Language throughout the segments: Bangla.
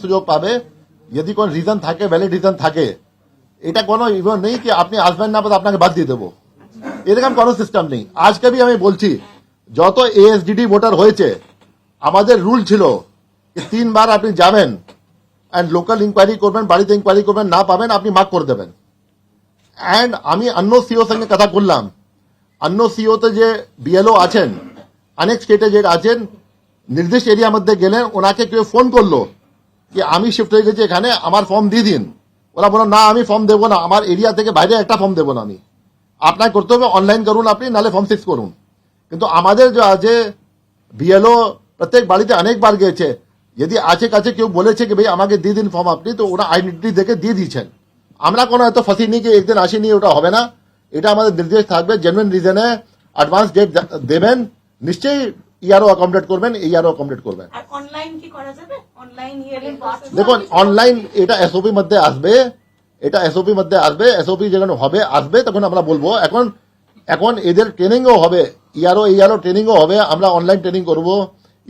সুযোগ পাবে যদি কোন রিজন থাকে, ভ্যালিড রিজন থাকে। এটা কোনো ইভেন্ট নেই কি আপনি আসবেন না আপনাকে বাদ দিয়ে দেবো, এরকম কোনো সিস্টেম নেই। আজকে भी আমি বলছি যত এএসডিডি ভোটার হয়েছে আমাদের রুল ছিল যে 3 বার আপনি যাবেন এন্ড লোকাল ইনকোয়ারি করবেন, বাড়িতে ইনকোয়ারি করবেন, না পাবেন আপনি মার্ক করে দেবেন। এন্ড আমি অন্য সিও সঙ্গে কথা বললাম, অন্য সিও তে যে বিএলও আছেন অনেক স্টেটে যে আছেন, নির্দিষ্ট এরিয়ার মধ্যে গেলেন ওনাকে কেউ ফোন করলো कि আমি শিফট হয়ে গেছি এখানে, আমার ফর্ম দিয়ে দিন। ওরা বলল না আমি ফর্ম দেবো না, আমার এরিয়া থেকে বাইরে একটা ফর্ম দেবো না আমি, আপনার করতে হবে অনলাইন করুন আপনি, নালে ফর্ম 6 করুন। কিন্তু আমাদের যে আছে বিএলও প্রত্যেক বাড়িতে অনেকবার গিয়েছে, যদি আছে কাছে কেউ বলেছে কি ভাই আমাকে দিয়ে দিন ফর্ম আপনি, তো ওরা আইডেন্টিটি দেখে দিয়ে দিয়েছেন। আমরা কোনো এত ফাঁসি নিয়ে একদিন আসিনি, ওটা হবে না। এটা আমাদের নির্দেশ থাকবে, জেনুইন রিজনে অ্যাডভান্স ডেট দেবেন, নিশ্চয়ই ইয়ারও অ্যাকোমোডেট করবেন, ইয়ারও অ্যাকোমোডেট করবেন। আর অনলাইন কি করা যাবে? অনলাইন হিয়ারিং দেখুন অনলাইন এটা এসওপি মধ্যে আসবে, এটা এসওপি মধ্যে আসবে, এসওপি যখন হবে আসবে তখন আমরা বলবো। এখন এদের ট্রেনিংও হবে, ইয়ারও ট্রেনিংও হবে, আমরা অনলাইন ট্রেনিং করব,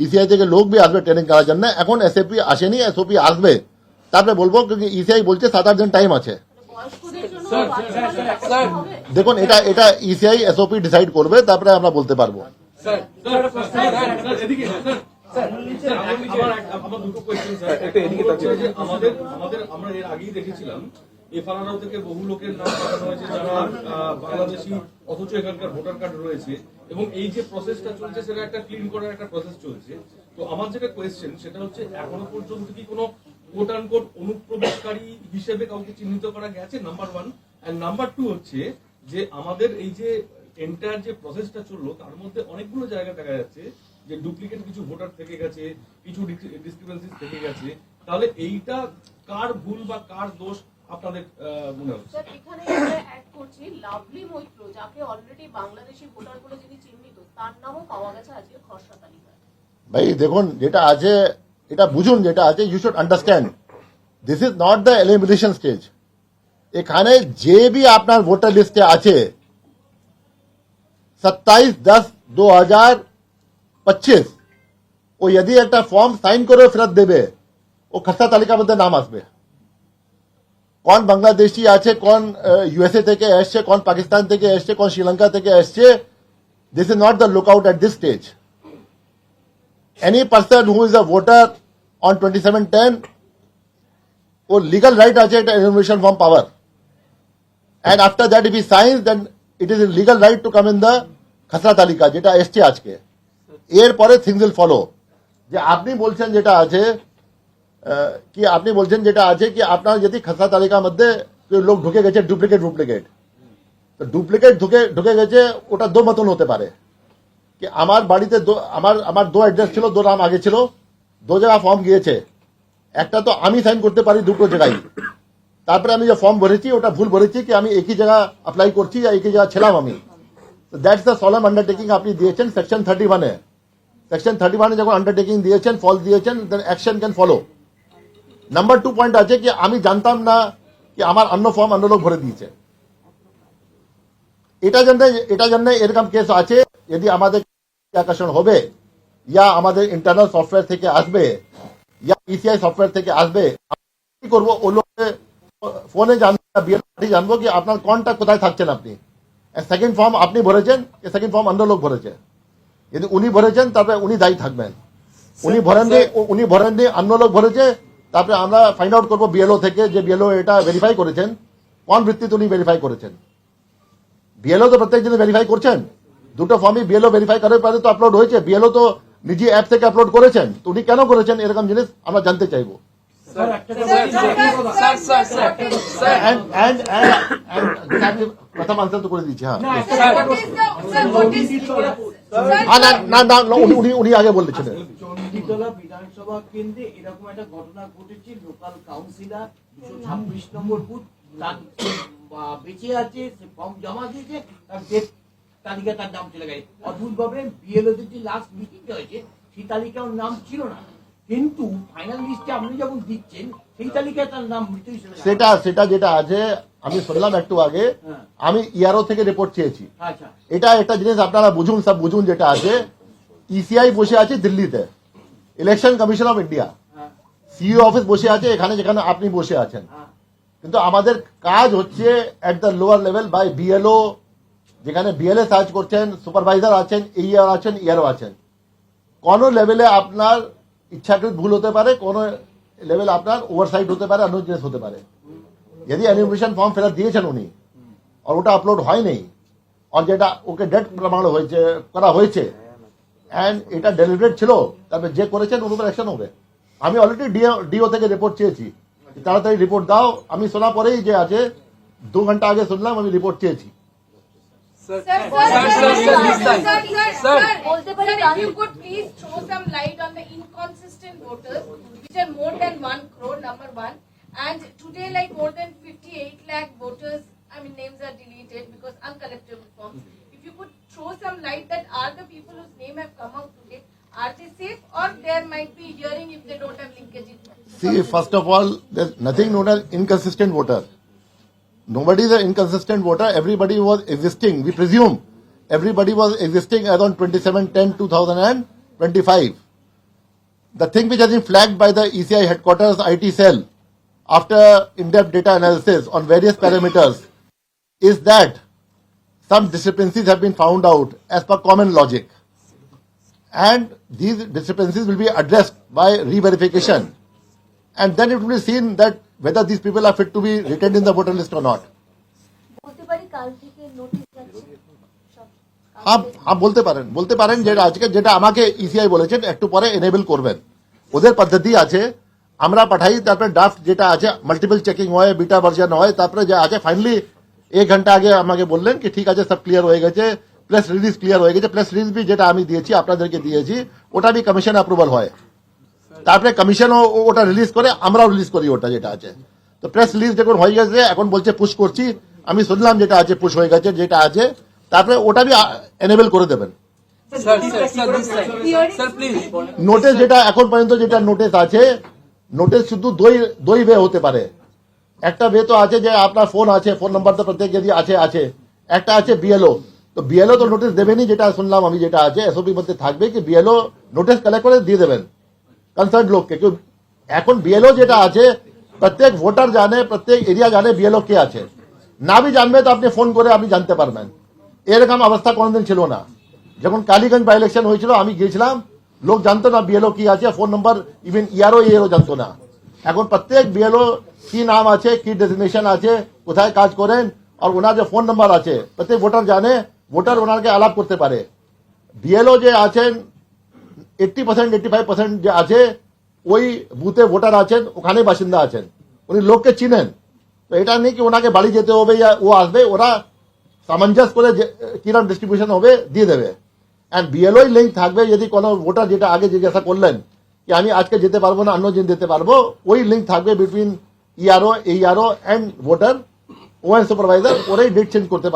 ইসিআই থেকে লোক भी আসবে ট্রেনিং করার জন্য। এখন এসএপি আসেনি, এসওপি আসবে, তারপরে বলবো, কিন্তু ইসিআই বলছে 7-8 দিন টাইম আছে। দেখুন এটা ইসিআই এসওপি ডিসাইড করবে, তারপরে আমরা বলতে পারবো। আমরা এর আগেই দেখেছিলাম এফআরআর থেকে বহু লোকের নাম পাঠানো হয়েছে যারা বাংলাদেশি অথচ এখানকার ভোটার কার্ড রয়েছে, এবং এই যে প্রসেসটা চলছে সেটা একটা ক্লিন করার একটা প্রসেস চলছে। তো আমার যেটা কোয়েশ্চেন সেটা হচ্ছে এখনো পর্যন্ত কি কোনো কোট আনকোট অনুপ্রবেশকারী হিসেবে কাউকে চিহ্নিত করা গেছে? নাম্বার 1। এন্ড নাম্বার 2 হচ্ছে যে আমাদের এই যে এন্টায়ার যে প্রসেসটা চললো তার মধ্যে অনেকগুলো জায়গা দেখা যাচ্ছে যে ডুপ্লিকেট কিছু ভোটার থেকে গেছে, কিছু ডিসক্রিপেন্সিস থেকে গেছে। তাহলে এইটা কার ভুল বা কার দোষ আপনাদের মনে হচ্ছে? স্যার এখানে আমরা অ্যাড করছি লাভলি মৈত্র, যাকে অলরেডি বাংলাদেশি ভোটার বলে যিনি চিহ্নিত, তার নামও পাওয়া গেছে আজকে খসড়া তালিকায়। ভাই দেখুন যেটা আছে এটা বুঝুন, যেটা আছে you should understand this is not the elimination stage. এখানে যে भी আপনার ভোটার লিস্টে আছে 27/10/2025 ও যদি একটা ফর্ম সাইন করে ফেরত দেবে, ও খসড়া তালিকার মধ্যে নাম আসবে। কোন বাংলাদেশি আছে, কোন ইউএসএ থেকে এসছে, কোন পাকিস্তান থেকে এসছে, কোন শ্রীলঙ্কা থেকে এসছে, this is not the lookout at this stage. Any person who is a voter on 27/10 or legal right আছে একটা enumeration form power, and after that if he signs then it is a legal right to come in the khasra talika যেটা এসছে আজকে। এর পরে things will follow। যে আপনি বলছেন যেটা আছে কি আপনি বলছেন যেটা আছে কি আপনার যদি খসড়া তালিকার মধ্যে লোক ঢুকে গেছে ডুপ্লিকেট, তো ডুপ্লিকেট ঢুকে গেছে, ওটা দো মতন হতে পারে कि আমার বাড়িতে আমার 2 অ্যাড্রেস ছিল, 2 নাম আগে ছিল, 2 জায়গা ফর্ম গিয়েছে, একটা তো আমি সাইন করতে পারি দুটো জায়গায়, তারপরে আমি যে ফর্ম ভরেছি ওটা ভুল ভরেছি কি আমি একই জায়গা অ্যাপ্লাই করছি या একই জায়গা ছিলাম আমি। দ্যাটস দ্য সলেম আন্ডারটেকিং আপনি দিয়েছেন সেকশন 31 এ। সেকশন 31 এ যখন আন্ডারটেকিং দিয়েছেন, ফলস দিয়েছেন, then action can follow. Number 2 point আছে কি আমি জানতাম না কি আমার অন্য ফর্ম অন্য লোক ভরে দিয়েছে। এটা জন্য এরকম কেস আছে, যদি আমাদের আকর্ষণ হবে या আমাদের ইন্টারনাল সফটওয়্যার থেকে আসবে या ইসিআই সফটওয়্যার থেকে আসবে, কি করব ও লোককে ফোনে জানবো কি আপনার কোনটা কোথায় থাকছেন আপনি। সেকেন্ড ফর্ম আপনি ভরেছেন, সেকেন্ড ফর্ম অন্য লোক ভরেছে, যদি উনি ভরেছেন তারপরে উনি দায়ী থাকবেন। উনি ভরেননি অন্য লোক ভরেছে, তারপরে আমরা ফাইন্ড আউট করবো বিএলও থেকে যে বিএলও এটা ভেরিফাই করেছেন, কোন ভিত্তিতে উনি ভেরিফাই করেছেন। বিএলও তো প্রত্যেক দিন ভেরিফাই করছেন, দুটো ফর্মই বিএলও ভেরিফাই করার পরে তো আপলোড হয়েছে, বিএলও তো নিজে অ্যাপ থেকে আপলোড করেছেন, তো উনি কেন করেছেন এরকম জিনিস আমরা জানতে চাইবো। প্রথম আনসার তো করে দিচ্ছি। হ্যাঁ না উনি আগে বলেছিলেন চণ্ডীতলা বিধানসভা কেন্দ্রে এরকম একটা ঘটনা ঘটেছে। লোকাল কাউন্সিলর 226 নম্বর বুথ বেঁচে আছে, সে ফর্ম জমা দিয়েছে, তার ডেথ তালিকা তার নাম চলে গেছে। অদ্ভুত ভাবে বিএলওদের যে লাস্ট মিটিংটা হয়েছে সেই তালিকার নাম ছিল না, কিন্তু ফাইনাল লিস্টে আপনি যখন দিচ্ছেন সেই তালিকায় তার নাম মৃত হিসেবে। সেটা যেটা আছে আমি শুনলাম একটু আগে, আমি ইয়ারও থেকে রিপোর্ট চেয়েছি। এটা একটা জিনিস আপনারা বুঝুন, সব বুঝুন। যেটা আছে ইসিআই বসে আছে দিল্লিতে, election commission of India, CEO office বসে আছে এখানে যেখানে আপনি বসে আছেন, কিন্তু আমাদের কাজ হচ্ছে at the lower level by BLO, যেখানে বিএলএ কাজ করছেন, সুপারভাইজার আছেন, এইআর আছেন, ইআরও আছেন। কোন লেভেলে আপনার ইচ্ছাকৃত ভুল হতে পারে, কোন লেভেলে আপনার ওভারসাইট হতে পারে, অন্য জিনিস হতে পারে। যদি এনিমেশন ফর্ম ফেরত দিয়েছেন উনি আর ওটা আপলোড হয়নি, আর যেটা ওকে ডেট প্রমাণ হয়েছে করা হয়েছে অ্যান্ড এটা ডেলিভারেট ছিল, তারপরে যে করেছেন ওর উপর অ্যাকশন হবে। আমি অলরেডি ডিও থেকে রিপোর্ট চেয়েছি, তাড়াতাড়ি রিপোর্ট দাও। আমি শোনা পরেই যে আছে 2 ঘন্টা আগে শুনলাম, আমি রিপোর্ট চেয়েছি। Sir, if you could please throw some light on the inconsistent voters, which are more than 1 crore, number one. And today, like more than 58 lakh voters, I mean, names are deleted because uncollectible forms. If you could throw some light that are the people whose name have come out today, are they safe or there might be hearing if they don't have linkage? See, first of all, there's nothing known as inconsistent voter. Nobody is an inconsistent voter. Everybody was existing. We presume everybody was existing as on 27/10/2025. The thing which has been flagged by the ECI headquarters IT cell after in-depth data analysis on various parameters is that some discrepancies have been found out as per common logic. And these discrepancies will be addressed by re-verification. And then it will be seen that whether these people are fit to be retained in the voter list or not. বলতে পারি কাল থেকে নোটিশ যাচ্ছে সব হ্যাঁ বলতে পারেন যেটা আজকে যেটা আমাকে ইসিআই বলেছেন একটু পরে এনেবল করবেন। ওদের পদ্ধতি আছে, আমরা পাঠাই, তারপরে ড্রাফট যেটা আছে মাল্টিপল চেকিং হয়, বিটা ভার্সন হয়, তারপরে যা আছে ফাইনালি 1 ঘন্টা আগে আমাকে বললেন কি ঠিক আছে সব ক্লিয়ার হয়ে গেছে, প্রেস রিলিজ ক্লিয়ার হয়ে গেছে। প্রেস রিলিজ যেটা আমি দিয়েছি আপনাদেরকে দিয়েছি ওটা বি কমিশন অ্যাপ্রুভাল হয়, তারপরে কমিশন ওটা রিলিজ করে, আমরাও রিলিজ করি ওটা যেটা আছে। তো প্রেস রিলিজ যখন হয়ে গেছে এখন বলছে পুশ করছি, আমি শুনলাম যেটা আছে পুশ হয়ে গেছে যেটা আছে, তারপরে ওটা বি এনেবল করে দেবেন। নোটিশ যেটা এখন পর্যন্ত যেটা নোটিশ আছে, নোটিশ শুধু দুই ওয়ে হতে পারে। একটা ওয়ে তো আছে যে আপনার ফোন আছে, ফোন নাম্বার তো প্রত্যেক যদি আছে, একটা আছে বিএলও। তো বিএলও তো নোটিশ দেবেনি, যেটা শুনলাম আমি যেটা আছে এসওপির মধ্যে থাকবে কি বিএলও নোটিশ কালেক্ট করে দিয়ে দেবেন কনসার্ন লোককে। এখন বিএলও যেটা আছে প্রত্যেক ভোটার জানে, প্রত্যেক এরিয়া জানে বিএলও কে আছে। না বি জানবে তো আপনি ফোন করে আপনি জানতে পারবেন। এরকম অবস্থা কোনোদিন ছিল না। যখন কালীগঞ্জ বাই ইলেকশন হয়েছিল আমি গিয়েছিলাম, লোক জানতো না বিএলও কি আছে, ফোন নাম্বার ইভেন ইআরও জানতো না। এখন প্রত্যেক বিএলও কি নাম আছে, কি ডেজিগনেশন আছে, কোথায় কাজ করেন, আর ওনার যে ফোন নাম্বার আছে প্রত্যেক ভোটার জানে, ভোটার ওনাকে আলাপ করতে পারে। বিএলও যে আছেন 80% 85% যে আছে ওই বুথে ভোটার আছেন, ওখানে বাসিন্দা আছেন, উনি লোককে চিনেন। তো এটা নেই কি ওনাকে বাড়ি যেতে হবে या ও আসবে, ওরা সামঞ্জস্য করে কিরম ডিস্ট্রিবিউশন হবে দিয়ে দেবে। এন্ড বিএলওই লিঙ্ক থাকবে, যদি কোনো ভোটার যেটা আগে জিজ্ঞাসা করলেন কি আমি আজকে যেতে পারবো না অন্য দিন যেতে পারবো, ওই লিঙ্ক থাকবে between ERO, AERO and voter, ওএন সুপারভাইজার, ওরাই ডেট চেঞ্জ করতে পারবে।